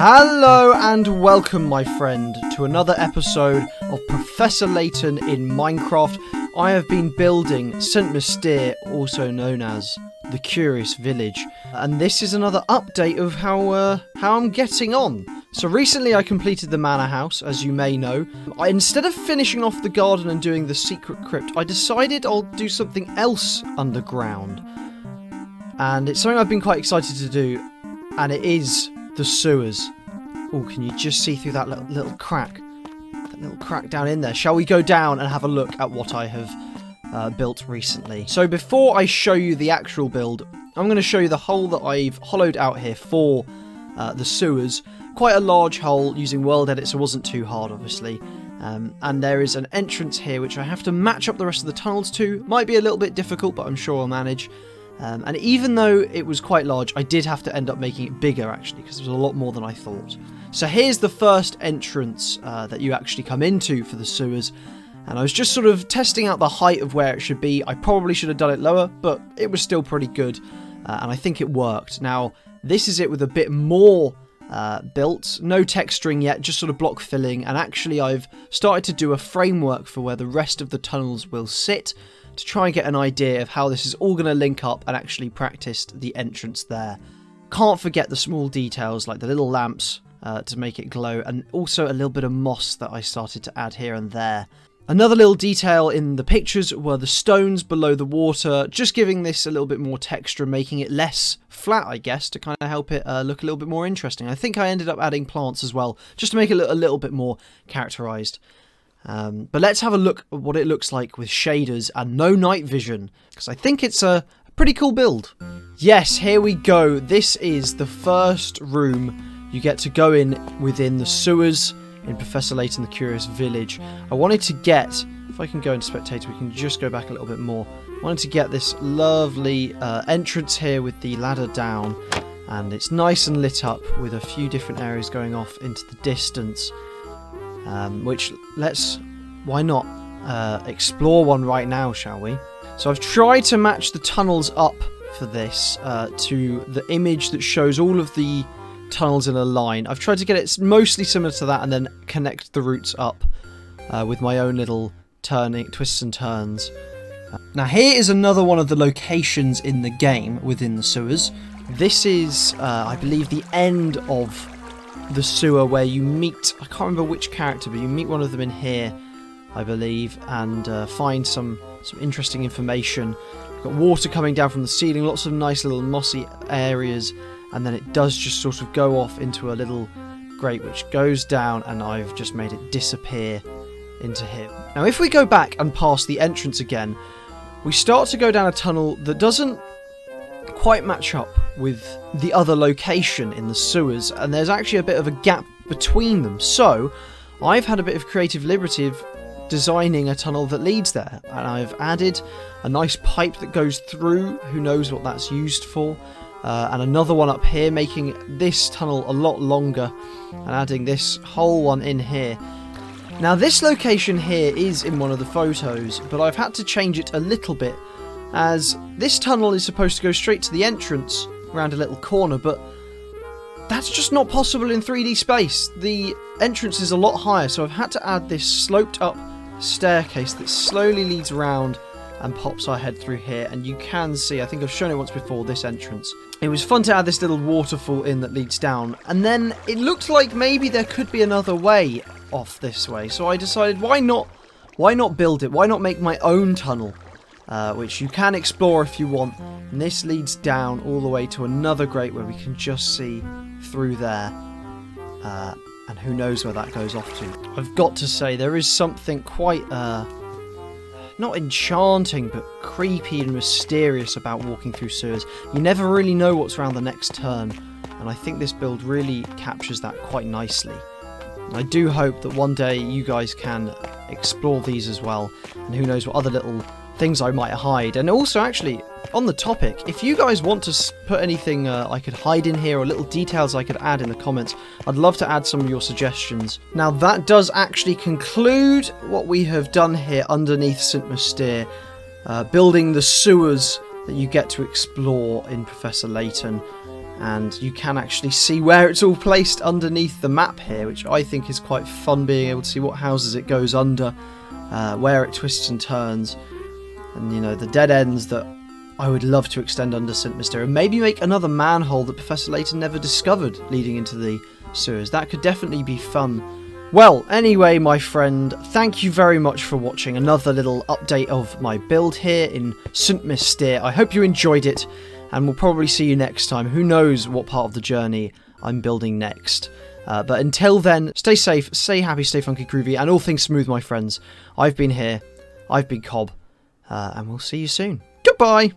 Hello and welcome, my friend, to another episode of Professor Layton in Minecraft. I have been building St. Mystere, also known as the Curious Village, and this is another update of how I'm getting on. So recently I completed the manor house, as you may know. Instead of finishing off the garden and doing the secret crypt, I decided I'll do something else underground. And it's something I've been quite excited to do, and it is the sewers. Oh, can you just see through that little crack? That little crack down in there. Shall we go down and have a look at what I have built recently? So before I show you the actual build, I'm going to show you the hole that I've hollowed out here for the sewers. Quite a large hole using world edit, so it wasn't too hard, obviously. And there is an entrance here which I have to match up the rest of the tunnels to. Might be a little bit difficult, but I'm sure I'll manage. And even though it was quite large, I did have to end up making it bigger, actually, because it was a lot more than I thought. So here's the first entrance that you actually come into for the sewers. And I was just sort of testing out the height of where it should be. I probably should have done it lower, but it was still pretty good. And I think it worked. Now, this is it with a bit more built. No texturing yet, just sort of block filling. And actually, I've started to do a framework for where the rest of the tunnels will sit, to try and get an idea of how this is all going to link up, and actually practiced the entrance there. Can't forget the small details like the little lamps to make it glow, and also a little bit of moss that I started to add here and there. Another little detail in the pictures were the stones below the water, just giving this a little bit more texture, making it less flat, I guess, to kind of help it look a little bit more interesting. I think I ended up adding plants as well, just to make it look a little bit more characterized. But let's have a look at what it looks like with shaders and no night vision, because I think it's a pretty cool build. Yes, here we go. This is the first room you get to go in within the sewers in Professor Layton, the Curious Village. I wanted to get, if I can go into spectator, we can just go back a little bit more. I wanted to get this lovely entrance here with the ladder down, and it's nice and lit up with a few different areas going off into the distance. Which, why not explore one right now, shall we? So I've tried to match the tunnels up for this to the image that shows all of the tunnels in a line. I've tried to get it mostly similar to that and then connect the routes up with my own little twists and turns. Now here is another one of the locations in the game within the sewers. This is, I believe, the end of the sewer where you meet, I can't remember which character, but you meet one of them in here, I believe, and find some interesting information. You've got water coming down from the ceiling, lots of nice little mossy areas, and then it does just sort of go off into a little grate which goes down, and I've just made it disappear into here. Now if we go back and past the entrance again, we start to go down a tunnel that doesn't quite match up with the other location in the sewers, and there's actually a bit of a gap between them. So I've had a bit of creative liberty of designing a tunnel that leads there, and I've added a nice pipe that goes through, who knows what that's used for, and another one up here, making this tunnel a lot longer, and adding this whole one in here. Now this location here is in one of the photos, but I've had to change it a little bit, as this tunnel is supposed to go straight to the entrance around a little corner, but that's just not possible in 3D space. The entrance is a lot higher, so I've had to add this sloped up staircase that slowly leads around and pops our head through here, and you can see, I think I've shown it once before, this entrance. It was fun to add this little waterfall in that leads down, and then it looked like maybe there could be another way off this way, so I decided why not build it, why not make my own tunnel? Which you can explore if you want, and this leads down all the way to another grate where we can just see through there, and who knows where that goes off to. I've got to say, there is something quite not enchanting but creepy and mysterious about walking through sewers. You never really know what's around the next turn, and I think this build really captures that quite nicely. And I do hope that one day you guys can explore these as well, and who knows what other little things I might hide. And also, actually, on the topic, if you guys want to put anything I could hide in here, or little details I could add in the comments, I'd love to add some of your suggestions. Now that does actually conclude what we have done here underneath St. Mystere, building the sewers that you get to explore in Professor Layton. and you can actually see where it's all placed underneath the map here, which I think is quite fun, being able to see what houses it goes under, where it twists and turns, and you know, the dead ends that I would love to extend under St. Mystere, and maybe make another manhole that Professor Layton never discovered leading into the sewers. That could definitely be fun. Well, anyway, my friend, thank you very much for watching another little update of my build here in St. Mystere. I hope you enjoyed it, and we'll probably see you next time. Who knows what part of the journey I'm building next. But until then, stay safe, stay happy, stay funky groovy, and all things smooth, my friends. I've been here, I've been Cobb, and we'll see you soon. Goodbye!